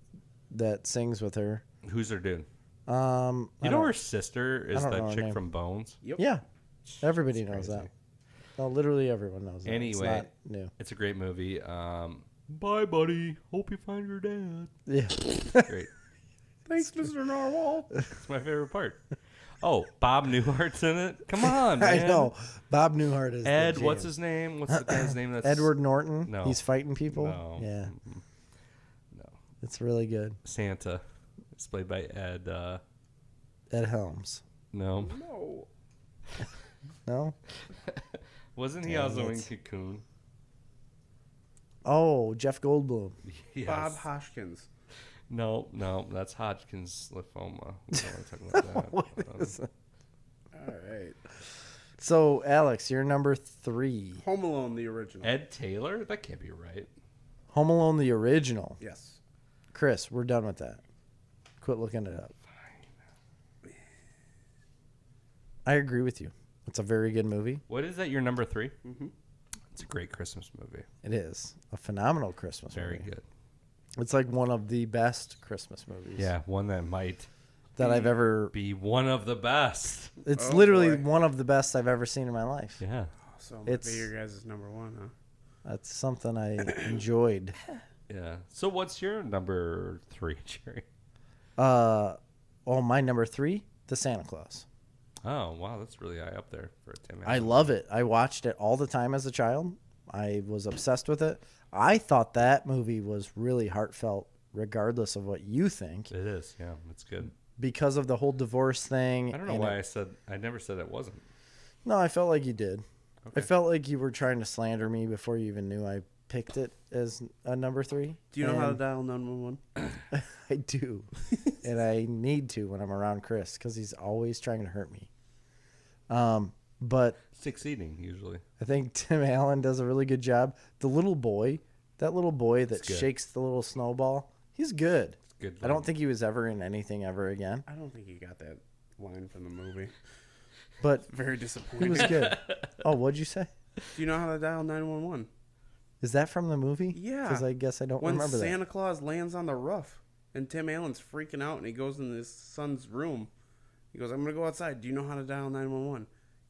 that sings with her. Who's her dude? You You know her sister is don't know that her chick name. from Bones? Yep. Yeah. Everybody It's knows crazy. that. No, literally everyone knows that. Anyway. It's not new. It's a great movie. Bye, buddy. Hope you find your dad. Yeah. Great. Thanks, Mr. Narwhal. It's my favorite part. Oh, Bob Newhart's in it. Come on, man. I know. Bob Newhart is Ed, the what's jam. his name? What's the guy's name? That's Edward Norton. No. He's fighting people. No. Yeah. No. It's really good. Santa. It's played by Ed. Ed Helms. No. No. No? Wasn't he Dang also it. in Cocoon? Oh, Jeff Goldblum. Yes. Bob Hoskins. No, that's Hodgkin's lymphoma. We don't want to talk about that. What is it? All right. So, Alex, you're number 3. Home Alone, the original. Ed Taylor? That can't be right. Home Alone, the original. Yes. Chris, we're done with that. Quit looking it up. I agree with you. It's a very good movie. What is that? Your number 3? Mm-hmm. It's a great Christmas movie. It is a phenomenal Christmas Very movie. good. It's like one of the best Christmas movies Yeah, one that might that I've ever. be one of the best. It's Oh, literally boy. one of the best I've ever seen in my life. Yeah. So it might It's- be your guys' number 1, huh? That's something I enjoyed. Yeah. So what's your number 3, Jerry? My number 3, The Santa Claus. Oh, wow. That's really high up there for a Tim I Allen. love it. I watched it all the time as a child. I was obsessed with it. I thought that movie was really heartfelt, regardless of what you think, It is. Yeah. It's good. because of the whole divorce thing. I don't know and why I never said it wasn't. No, I felt like you did. Okay. I felt like you were trying to slander me before you even knew I picked it as a number 3. Do you know how to And dial 911? I do. And I need to when I'm around Chris, because he's always trying to hurt me. But Succeeding, usually. I think Tim Allen does a really good job. The little boy, that little boy that It's good. shakes the little snowball, he's good. It's good. I don't think he was ever in anything ever again, I don't think you got that line from the movie. but Very he disappointing. was good. Oh, what'd you say? Do you know how to dial 911? Is that from the movie? Yeah. Because I guess I don't When remember Santa Claus lands on the roof and Tim Allen's freaking out and he goes in his son's room. He goes, I'm going to go outside. Do you know how to dial 911?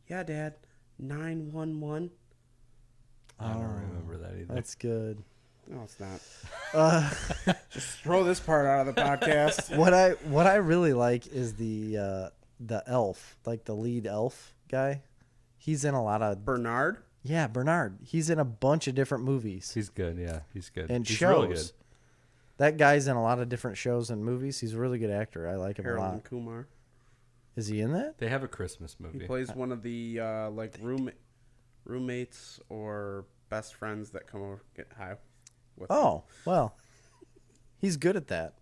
Yeah, Dad. 911? I don't remember that either. that. That's good. No, it's not. Just throw this part out of the podcast. What I really like is the elf, like the lead elf guy. He's in a lot of Bernard? Bernard. He's in a bunch of different movies He's good. Yeah, he's good. and he's shows. really good. That guy's in a lot of different shows and movies. He's a really good actor. I like him a Harold lot. and Kumar. Is he in that? They have a Christmas He movie. plays one of the roommates or best friends that come over get high with him. Oh, well. He's good at that.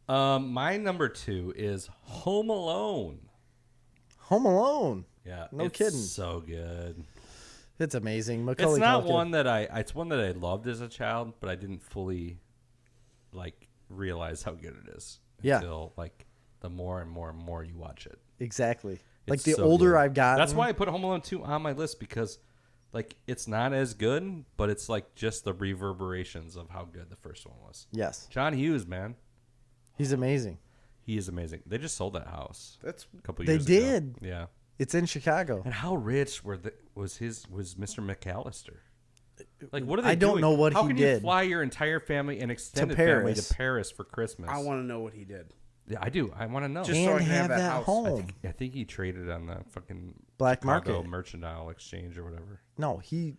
My number 2 is Home Alone. Home Alone. Yeah, No it's kidding. So good. It's amazing. Macaulay It's not Culkin. one that it's one that I loved as a child, but I didn't fully realize how good it is Yeah. until the more and more and more you watch it. Exactly. Like It's the so older good. I've gotten. That's why I put Home Alone 2 on my list, because it's not as good, but it's just the reverberations of how good the first one was. Yes. John Hughes, man. He's amazing. He is amazing. They just sold that house That's a couple They years ago. did. Yeah. It's in Chicago. And how rich was Mr. McAllister? What are they I don't doing? know what how he can did. you fly your entire family and extended family Paris. to Paris for Christmas? I want to know what he did. Yeah, I do. I want to know. Just and so I can have have that that house. home. I think he traded on the fucking Black Chicago market. mercantile exchange or whatever. No, he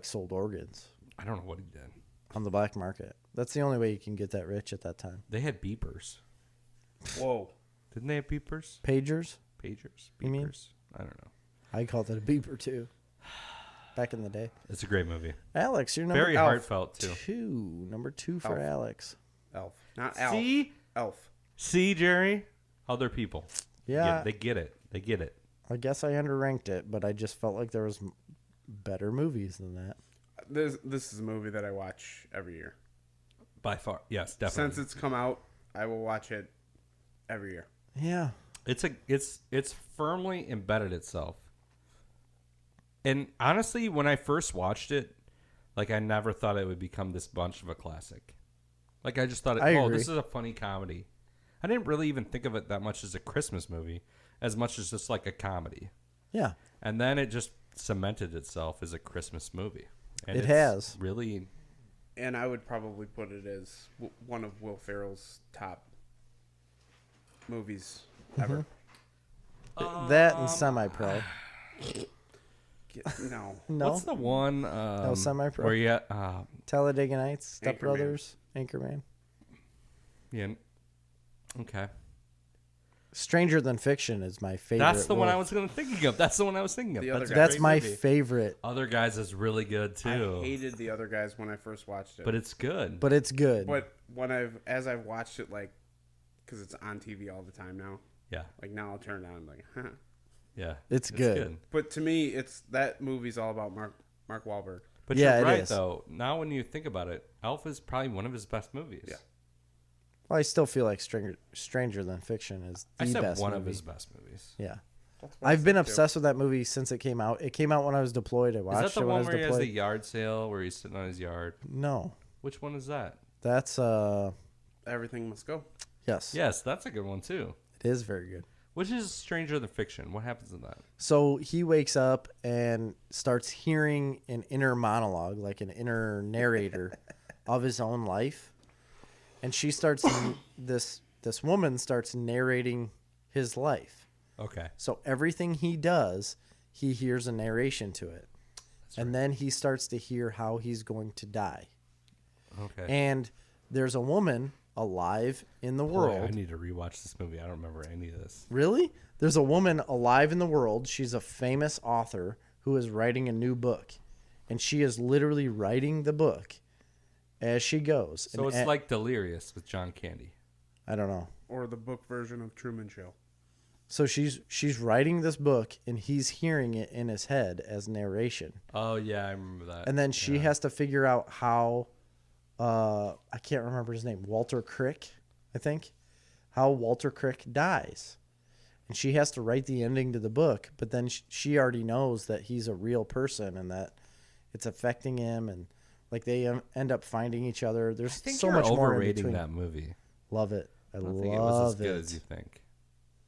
sold organs I don't know what he did. on the black market. That's the only way you can get that rich at that time. They had beepers. Whoa. Didn't they have beepers? Pagers? Pagers? Beepers? You mean? I don't know. I called it a beeper too. Back in the day. It's a great movie. Alex, you're number Very heartfelt, too. 2. Number 2 for Elf. Alex. Elf. Not Alf. See? Elf. See, Jerry? Other people. Yeah. They get it. They get it. I guess I underranked it, but I just felt like there was better movies than that. This is a movie that I watch every year. By far, yes, definitely. Since it's come out, I will watch it every year. Yeah. It's firmly embedded itself. And honestly, when I first watched it, like I never thought it would become this bunch of a classic. Like I just thought, this is a funny comedy. I didn't really even think of it that much as a Christmas movie, as much as just like a comedy. Yeah. And then it just cemented itself as a Christmas movie. And It it's has. really. And I would probably put it as one of Will Ferrell's top movies ever. That and Semi-Pro. No. No. What's the one? Semi-Pro. Where you, Talladega Nights, Step Anchorman. Brothers, Anchorman. yeah. Okay. Stranger Than Fiction is my favorite. That's the one I was thinking of. That's the one I was thinking of. The Other That's, a Guys. That's great my movie. favorite, Other Guys is really good too. I hated The Other Guys when I first watched it. But it's good. but it's good. But as I've watched it, like, because it's on TV all the time now, yeah. like now I'll turn it on and I'm like, huh. Yeah. It's good. But to me, that movie's all about Mark Wahlberg. But Yeah, you're it right is. though. Now when you think about it, Elf is probably one of his best movies. Yeah. Well, I still feel like Stranger Than Fiction is the I said best one movie. of his best movies. Yeah. That's what I I've been said, too. obsessed with that movie since it came out. It came out when I was deployed. I Is watched that the it when I one was where he has deployed. the yard sale where he's sitting on his yard? No. Which one is that? That's Everything Must Go. yes. Yes, that's a good one too. It is very good. Which is Stranger Than Fiction? What happens in that? So he wakes up and starts hearing an inner monologue, like an inner narrator of his own life. And she starts this woman starts narrating his life. Okay. So everything he does, he hears a narration to it. And then he starts to hear how he's going to die. Okay. And there's a woman alive in the world. Boy, I need to rewatch this movie. I don't remember any of this. Really? There's a woman alive in the world. She's a famous author who is writing a new book. And she is literally writing the book as she goes. So And it's like Delirious with John Candy. I don't know. Or the book version of Truman Show. So she's writing this book and he's hearing it in his head as narration. Oh yeah, I remember that. And then she has to figure out how I can't remember his name, Walter Crick, I think, how Walter Crick dies. And she has to write the ending to the book, but then she already knows that he's a real person and that it's affecting him, and like they end up finding each other. There's I think so you're much more in overrating between. that movie. Love it. I I don't love think it was as good it. as you think.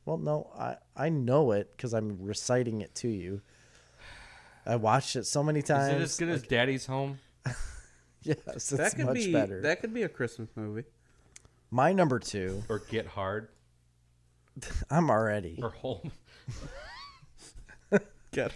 Well, no, I know it because I'm reciting it to you. I watched it so many times. Is it as good as Daddy's Home? Yes, it's much better. That could be a Christmas movie. My number 2, Or Get Hard? I'm already. Or Home? Get.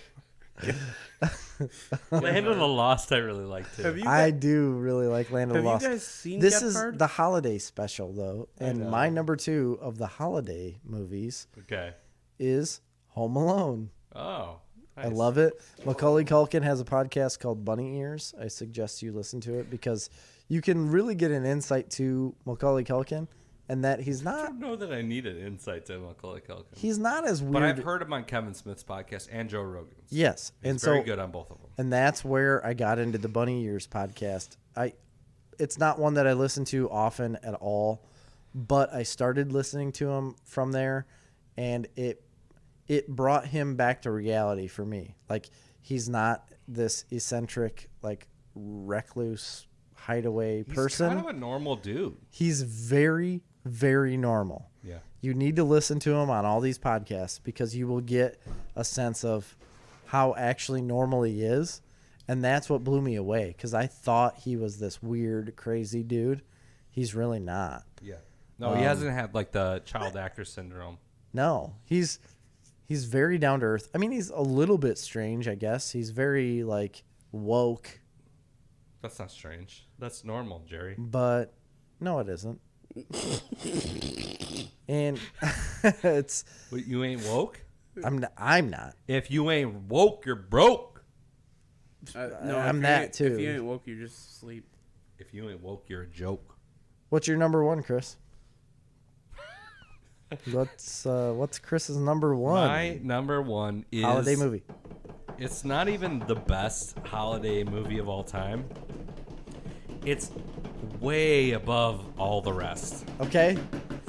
Land of the Lost I really like too. Have you I do really like Land of the have Lost. you guys seen This Get is Hard? the holiday special, though. And know. my number 2 of the holiday movies Okay. is Home Alone. Oh. I love it. Macaulay Culkin has a podcast called Bunny Ears. I suggest you listen to it because you can really get an insight to Macaulay Culkin and that he's I not don't know that I need an insight to Macaulay Culkin. he's not as weird. But I've heard him on Kevin Smith's podcast and Joe Rogan's. Yes. He's And very so good on both of them. and that's where I got into the Bunny Ears podcast. It's not one that I listen to often at all, but I started listening to him from there, and it brought him back to reality for me. Like, he's not this eccentric, like, recluse hideaway person. He's kind of a normal dude. He's very, very normal. Yeah. You need to listen to him on all these podcasts because you will get a sense of how actually normal he is. And that's what blew me away because I thought he was this weird, crazy dude. He's really not. Yeah. No, he hasn't had like the child actor syndrome. No, he's very down to earth. I mean, he's a little bit strange, I guess. He's very like woke, That's not strange. That's normal, Jerry. but no, it isn't. And it's But you ain't woke? I'm not. If you ain't woke, you're broke. No, I'm if you that ain't- too. If you ain't woke, you're just asleep. If you ain't woke, you're a joke. What's your number 1, Chris? What's Chris's number one My number one is holiday movie? It's not even the best holiday movie of all time. It's way above all the rest. Okay,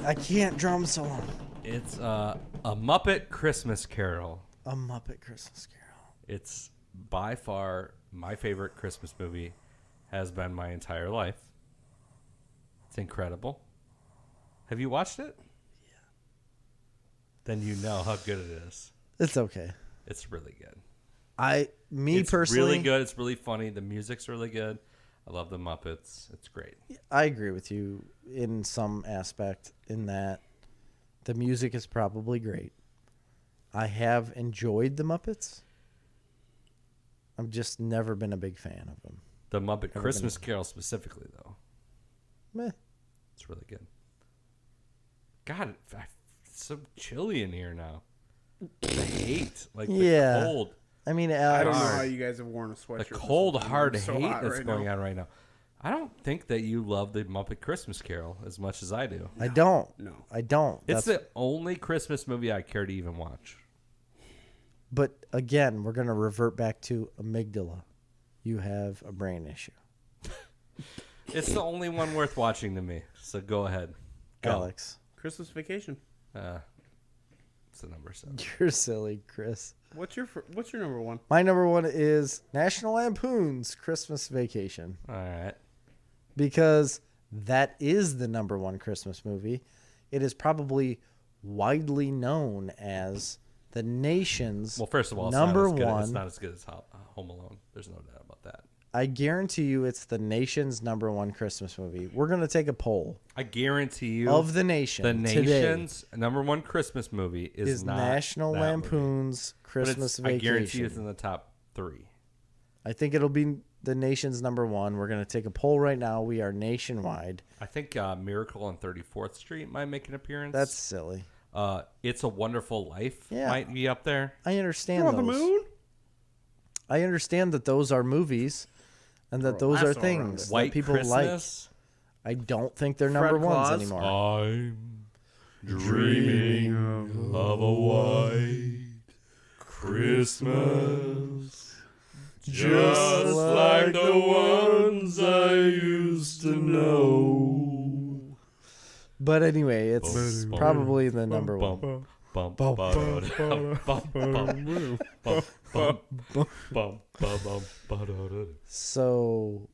I can't drum so long. It's a Muppet Christmas Carol. A Muppet Christmas Carol. It's by far my favorite Christmas movie. Has been my entire life. It's incredible. Have you watched it? Yeah. Then you know how good it is. It's okay. It's really good. It's personally, really good. It's really funny. The music's really good. I love the Muppets. It's great. I agree with you in some aspect in that the music is probably great. I have enjoyed the Muppets. I've just never been a big fan of them. The Muppet Christmas Carol specifically, though. Meh. It's really good. God, it's so chilly in here now. The hate, like Yeah. the cold. I mean, I don't know Hard. how you guys have worn a sweatshirt. The cold, hard It's so hate hot that's right going now. on right now. I don't think that you love the Muppet Christmas Carol as much as I do. I don't. No. I don't. It's the only Christmas movie I care to even watch. But again, we're going to revert back to amygdala. You have a brain issue. It's the only one worth watching to me. So go ahead. Go. Alex. Christmas Vacation. It's the number 7. You're silly, Chris. What's your number one? My number one is National Lampoon's Christmas Vacation. All right. Because that is the number one Christmas movie. It is probably widely known as the nation's Well, first of all, number it's not as good. one. It's not as good as Home Alone. There's no doubt about that. I guarantee you it's the nation's number one Christmas movie. We're going to take a poll I guarantee you, of the nation. the today nation's number one Christmas movie is not National that movie. Lampoon's But Christmas I Vacation. guarantee you it's in the top 3. I think it'll be the nation's number one. We're going to take a poll right now. We are nationwide. I think Miracle on 34th Street might make an appearance. That's silly. It's a Wonderful Life Yeah. might be up there. I understand You're on those. the moon? I understand that those are movies and that Throw a those are lasso around things it. that White people Christmas. like. I don't think they're Fred number ones Claus? anymore. I'm dreaming of a white Christmas, just like the ones I used to know. But anyway, it's probably the number one. So,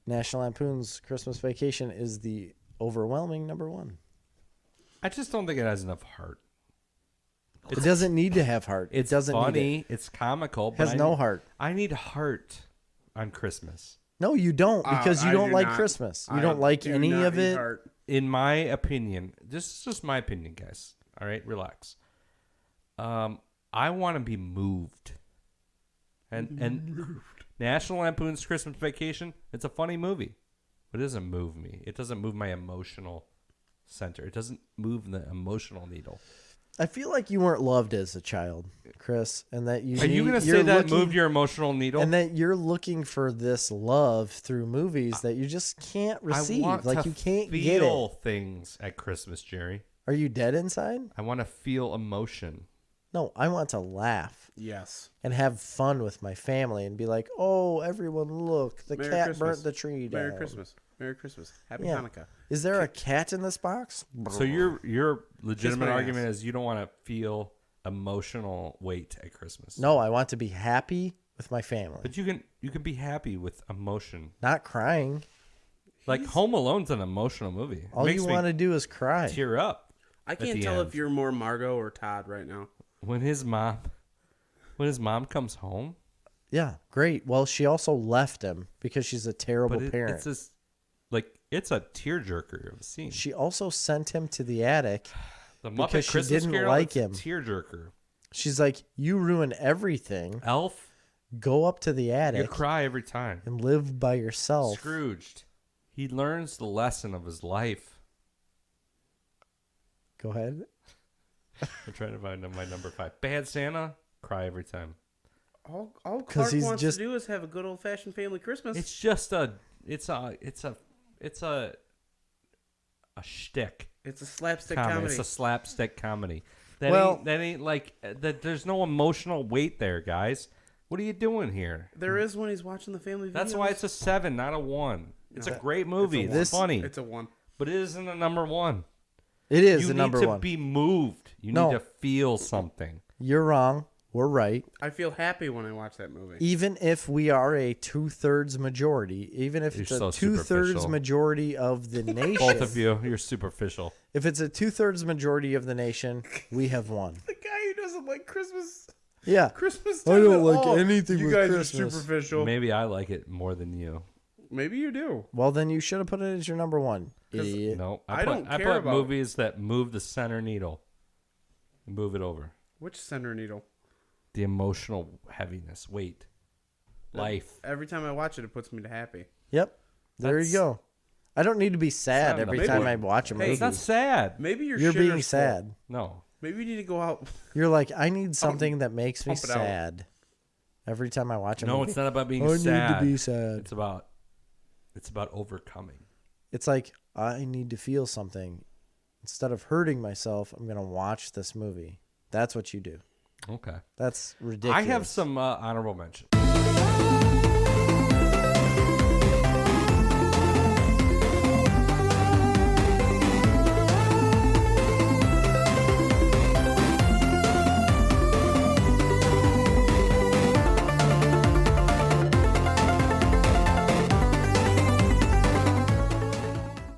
National Lampoon's Christmas Vacation is the overwhelming number one. I just don't think it has enough heart. It doesn't need to have heart. It It's doesn't need funny. it. It's comical. It But has no heart. I need heart on Christmas. No, you don't, because you I don't do like not. Christmas. You I don't like do any not of eat it. heart. In my opinion, this is just my opinion, guys. All right, relax. I want to be moved. And National Lampoon's Christmas Vacation, it's a funny movie. But it doesn't move me. It doesn't move my emotional center. It doesn't move the emotional needle. I feel like you weren't loved as a child, Chris, and that you. Are you going to say that moved your emotional needle? And that you're looking for this love through movies that you just can't receive. I want Like to you can't get feel it. things at Christmas, Jerry. Are you dead inside? I want to feel emotion. No, I want to laugh Yes. and have fun with my family and be like, "Oh, everyone, look! The Merry cat Christmas. burnt the tree down." Merry Christmas. Merry Christmas. Happy Yeah. Hanukkah. Is there a cat in this box? So your legitimate my argument ass. is you don't want to feel emotional weight at Christmas. No, I want to be happy with my family, But you can be happy with emotion. not crying. Like Home Alone's an emotional movie. It All makes you me want to do is cry. tear up I at can't the tell end. if you're more Margot or Todd right now. when his mom comes home. Yeah, great. Well, she also left him because she's a terrible But parent. it's just like it's a tearjerker of a scene. She also sent him to the attic. The because Muppet she Christmas didn't Carol, like it's a him. tearjerker. She's like, "You ruin everything. Elf, Go up to the you attic cry every time. and live by yourself." Scrooged, he learns the lesson of his life. Go ahead. I'm trying to find my number 5. Bad Santa, cry every time. All 'Cause Clark he's wants just- to do is have a good old fashioned family Christmas. It's just a shtick. It's a slapstick comedy. comedy. It's a slapstick comedy. That Well- ain't like that. There's no emotional weight there, guys. What are you doing here? There is when he's watching the family videos. That's why it's a 7, not a 1. It's a great movie. It's, This- funny, It's a 1. but it isn't a number 1. It is You the need number to one. be moved. You No. need to feel something. You're wrong. We're right. I feel happy when I watch that movie. Even if we are a 2/3 majority, even if You're it's a so 2/3 superficial. majority of the nation, Both of you, you're superficial. if it's a 2/3 majority of the nation, we have won. The guy who doesn't like Christmas Yeah. Christmas I time don't at like all. anything You with guys Christmas. are superficial. Maybe I like it more than you. Maybe you do. Well, then you should have put it as your number one, idiot. No, I don't I care put about- movies that move the center needle. Move it over. Which center needle? The emotional heaviness, weight, life. Every time I watch it, it puts me to happy. Yep. There That's- you go. I don't need to be sad not every enough. time Maybe- I watch a Hey, movie. It's not sad. Maybe your You're shitter's being sad. full. No. Maybe you need to go out. You're like, I need something that makes me pump it out. sad. Every time I watch a No, movie. it's not about being I sad. need to be sad. It's about overcoming. It's like, I need to feel something. Instead of hurting myself, I'm going to watch this movie. That's what you do. Okay. That's ridiculous. I have some honorable mentions.